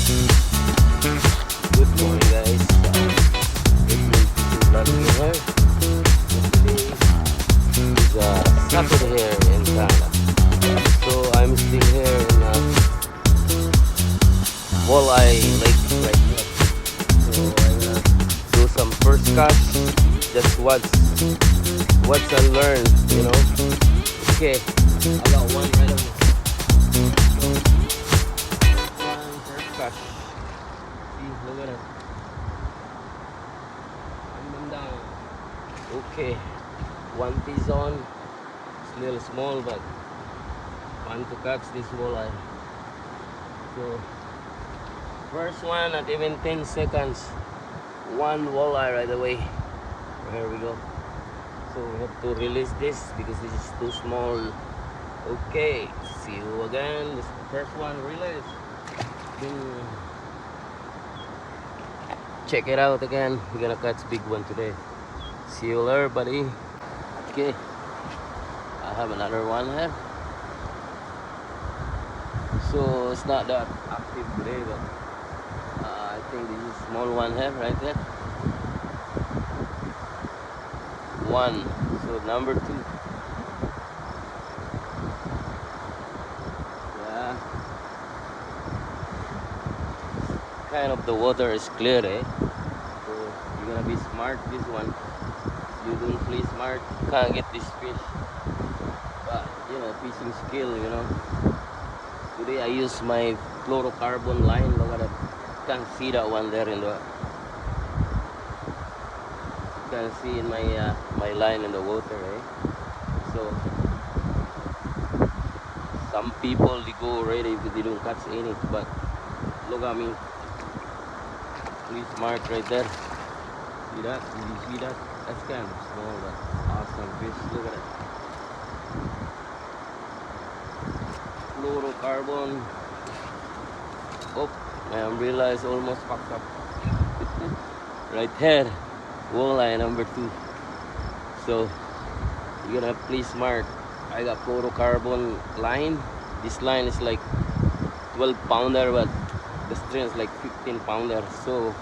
Good morning, guys. It means this is not here. Today is Saturday here in Canada. So I'm still here in Walleye Lake right now. So I'm gonna do some first catch. Just what's unlearned, you know. Okay, I got one right away. One first catch. See, look at it. And then down. Okay, one piece on. It's a little small, but fun to catch this walleye. So first one at even 10 seconds. One walleye right away. Here we go. So we have to release this because this is too small. Okay, see you again. This is the first one release. Check it out again. We're gonna catch big one today. See you later, buddy. Okay, I have another one here. So it's not that active today, but I think this is a small one here, right there. One, so number two. Yeah, kind of the water is clear, eh? So you're gonna be smart this one. You don't play smart, can't get this fish. But you know, fishing skill, you know. Today I use my fluorocarbon line. Look at it. Can't see that one there in the. You can see in my line in the water, eh? So some people they go already if they don't catch any. But look at me. Please mark right there. See that? Did you see that? That's kind of small, but awesome fish. Look at it. Fluorocarbon. Oh, my umbrella is almost packed up. Right here, walleye number two. So you're gonna please mark. I got fluorocarbon line. This line is like 12 pounder, but the string is like 15 pounder. So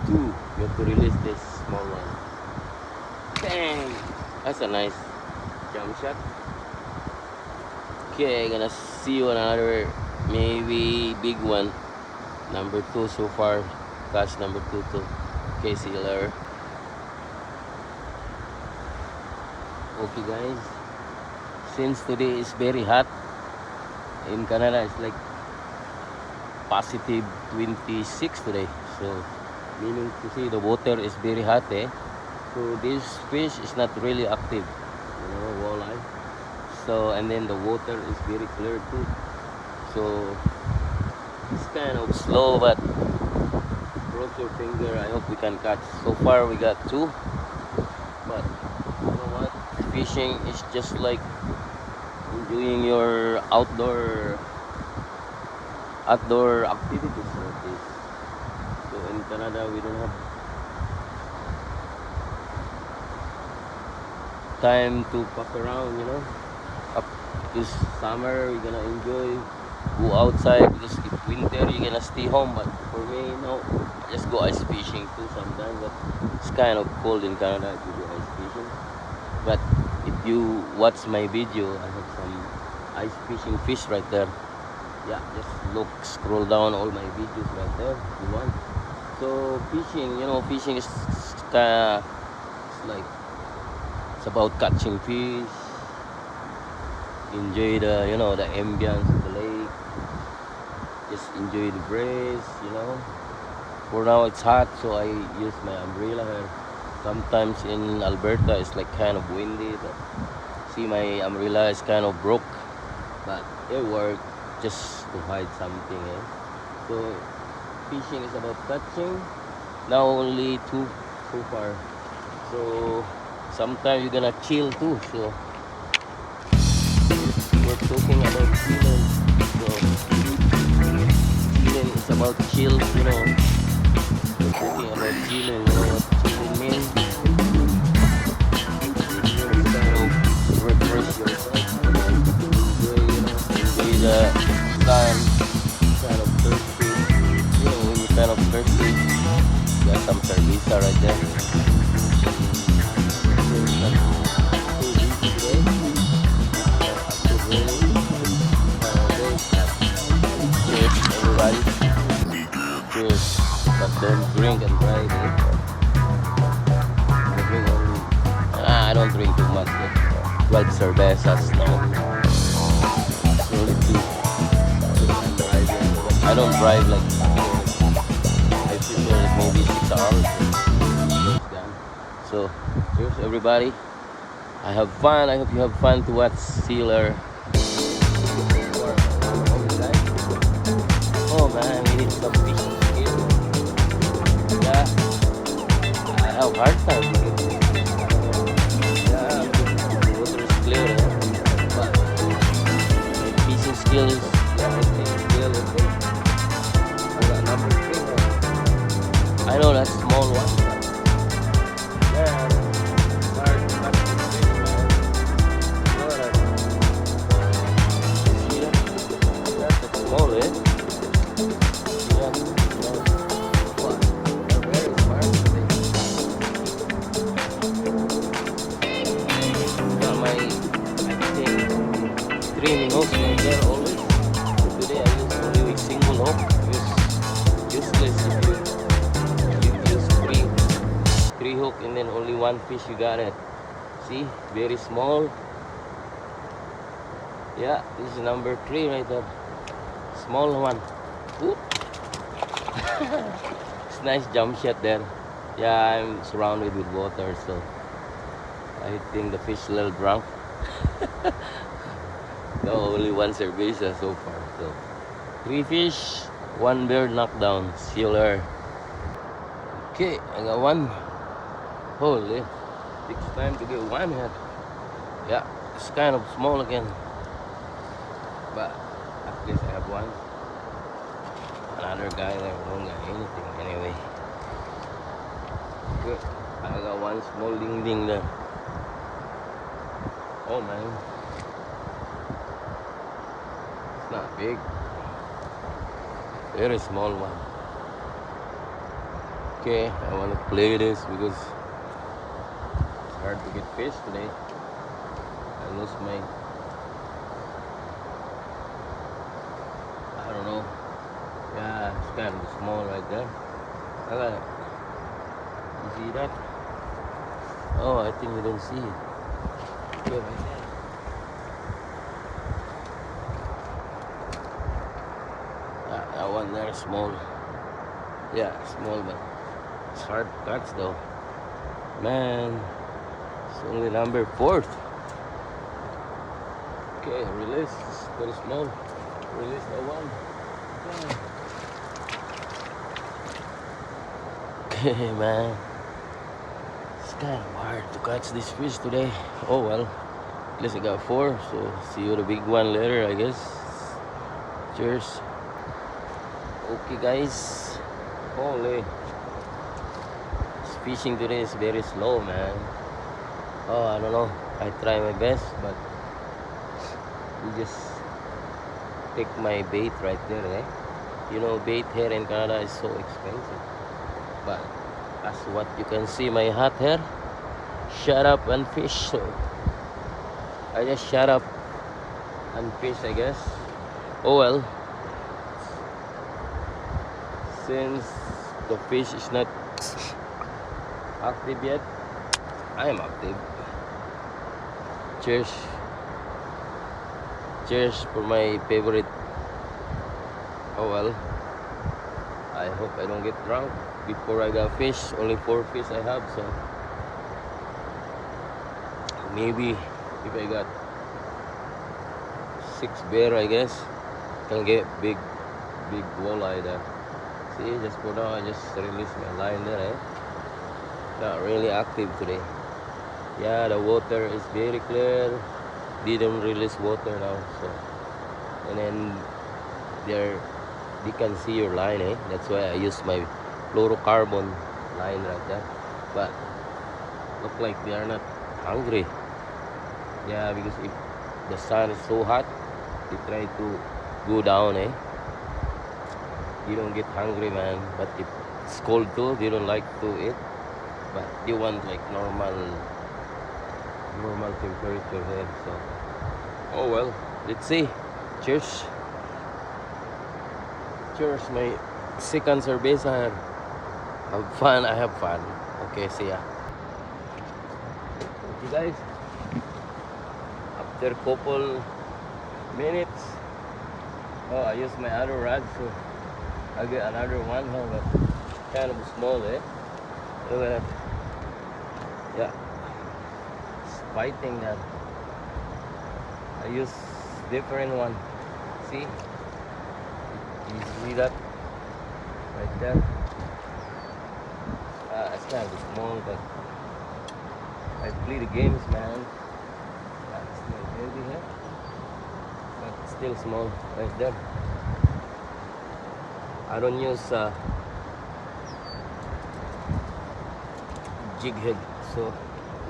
two, you have to release this small one. Bang! That's a nice jump shot. Okay, gonna see you on another maybe big one. Number two so far. Catch number two too. Okay, see you later. Okay guys, since today is very hot in Canada, it's like positive 26 today. So meaning to say the water is very hot, eh? So this fish is not really active, you know, walleye. So and then the water is very clear too. So it's kind of slow, but cross your finger. I hope we can catch. So far we got two, but you know what? Fishing is just like enjoying your outdoor activities like this. So in Canada we don't have time to fuck around, you know. Up this summer we're gonna enjoy, go outside, because if winter you're gonna stay home. But for me, no, I just go ice fishing too sometimes, but it's kind of cold in Canada to do ice fishing. But if you watch my video, I have some ice fishing fish right there. Yeah, just look, scroll down all my videos right there if you want. So fishing, you know, fishing is kinda, it's like, it's about catching fish, enjoy the, you know, the ambience of the lake, just enjoy the breeze, you know. For now it's hot, so I use my umbrella here. Sometimes in Alberta it's like kind of windy, but see, my umbrella is kind of broke, but it worked just to hide something, eh? So fishing is about catching. Now only two so far. So sometimes you're gonna chill too. So we're talking about chilling. So chilling is about chill, you know. We're talking about chilling, you know what chilling means? It's kind of refresh yourself. Enjoy, you know, enjoy the sun, kind of thirsty. kind of thirsty. Got some cerveza right there. Seems like too easy today. Active raining. Cheers, everybody. Cheers. But don't drink and drive. Drink only. I don't drink too much. Like cervezas, no. Only two. I don't drive like I prefer like maybe 6 hours. So cheers everybody. I have fun. I hope you have fun to watch Sealer. Oh man, we need some fishing skill. Yeah, I have hard time. Yeah, water is clear, but my fishing skills, yeah, I think still okay. I got number 3. I know that's small one, but yeah, it's hard to catch this fish, man. You know that? See that? That's small, eh? Yeah, small. But they're very smart. Got my, I think, 3 minnows right there always. Today I use only with single hook. It's useless if you use three hook and then only one fish you got it. See, very small. Yeah, this is number 3 right there. Small one. Ooh. It's nice jump shot there. Yeah, I'm surrounded with water, so I think the fish a little drunk. No, only one cerveza so far. So 3 fish, 1 bird knockdown. Sealer. Okay, I got one. Holy, takes time to get one head. Yeah, it's kind of small again, but at least I have one. Another guy there won't got anything anyway. Good. I got one small ding ding there. Oh man, it's not big. Very small one. Okay, I want to play this because it's hard to get fish today. I lost my, I don't know. Yeah, it's kind of small right there. I got it. You see that? Oh, I think you didn't see it. Yeah, right there. That one there, small. Yeah, small, but it's hard to catch though. Man, it's only number 4. Okay, release. It's very small. Release that one. Okay, man. It's kind of hard to catch this fish today. Oh well. At least I got 4, so see you the big one later, I guess. Cheers. Okay, guys. Holy. This fishing today is very slow, man. Oh, I don't know. I try my best, but you just take my bait right there, eh? You know, bait here in Canada is so expensive. But that's what you can see my hat here. Shut up and fish. So I just shut up and fish, I guess. Oh well. Since the fish is not active yet, I am active. Cheers. Cheers for my favorite. Oh well. I hope I don't get drunk before I got fish. Only 4 fish I have, so maybe if I got 6 bear, I guess can get big walleye there. See, just for now I just released my line there, eh? Not really active today. Yeah, the water is very clear. Didn't release water now, so and then they can see your line, eh? That's why I use my fluorocarbon line right there. But look like they are not hungry. Yeah, because if the sun is so hot, they try to go down, eh? you don't get hungry, man. But if it's cold too, they don't like to eat. But they want like normal temperature here. So, oh well, let's see. Cheers. Cheers, my second service. I have fun. I have fun. Okay, see ya. Okay, guys. After couple minutes, oh, I use my other rod, so I get another one here, but kind of small, eh? Look at that. Yeah, it's fighting that. I use different one. See? You see that? Right there. It's kind of small, but I play the games, man. It's still heavy here, but it's still small right there. I don't use jig head, so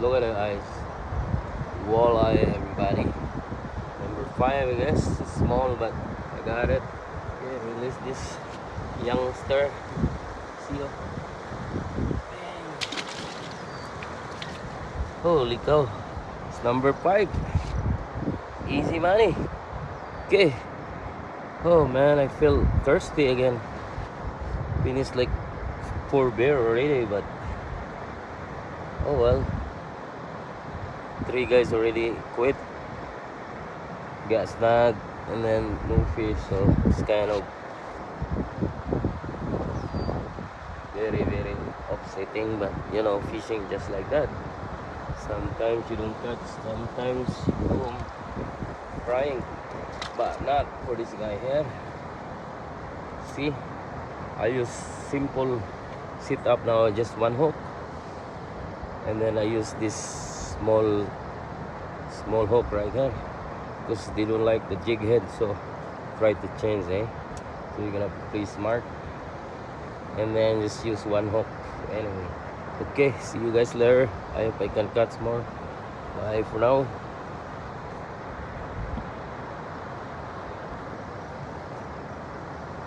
look at the eyes. Walleye, everybody. Number 5, I guess. It's small, but I got it. Okay, release this youngster. See you. Holy cow. It's number 5. Easy money. Okay. Oh man, I feel thirsty again. Finished like 4 beer already, but oh well. 3 guys already quit. Got snag and then no fish, so it's kind of very upsetting, but you know, fishing just like that. Sometimes you don't catch, sometimes boom, frying, but not for this guy here. See, I use simple sit up now, just one hook, and then I use this small hook right here because they don't like the jig head, so try to change, eh? So you're gonna play smart and then just use one hook. Anyway, okay, see you guys later. I hope I can catch more. Bye for now.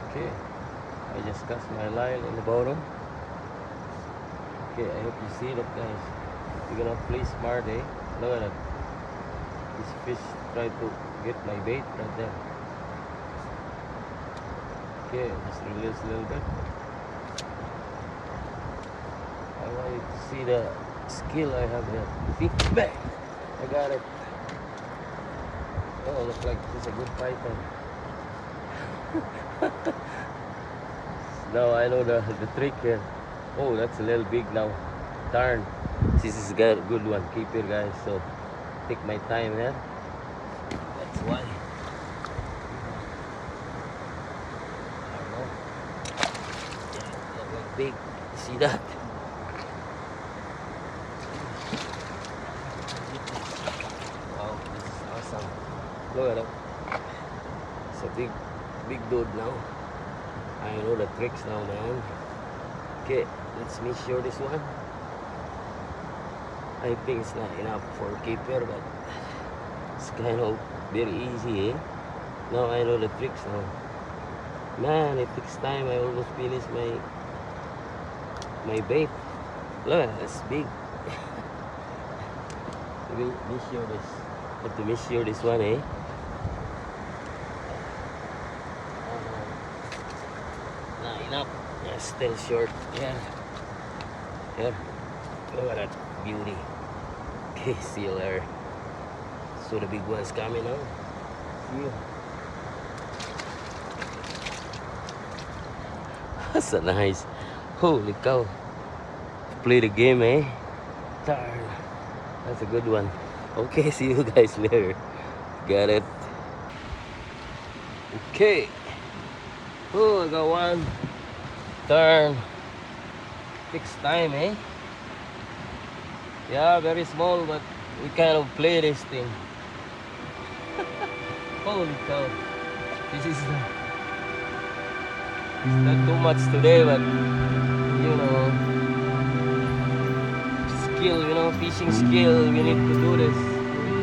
Okay, I just cast my line in the bottom. Okay, I hope you see that, guys. You're gonna play smart, eh? Look at that. This fish tried to get my bait right there. Okay, just release a little bit. I want you to see the skill I have here. See? Bang! I got it. Oh, looks like this is a good python. Now I know the trick here. Oh, that's a little big now. Darn. This is a good one. Keep it, guys. So take my time here. That's why. I don't know. Yeah, look like big. See that? Wow, this is awesome. Look at that. It's a big dude now. I know the tricks now, man. Okay, let's measure this one. I think it's not enough for keeper, but it's kind of very easy, eh? Now I know the tricks now. Man, it takes time. I almost finished my bait. Look, that's big. Let me measure this. Have to measure this one, eh? Not enough. Yeah, still short. Yeah. Here. Look at that beauty. Okay, see you later. So the big one's coming now. See you. That's a nice. Holy cow. Play the game, eh? Darn. That's a good one. Okay, see you guys later. Got it. Okay. Oh, I got one. Turn. Takes time, eh? Yeah, very small, but we kind of play this thing. Holy cow. This is it's not too much today, but you know, skill, you know, fishing skill, we need to do this.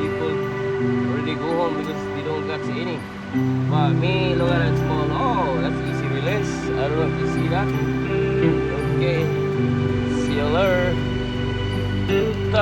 People already go home because they don't catch any. But me, look at that small. Oh, that's easy release. I don't know if you see that.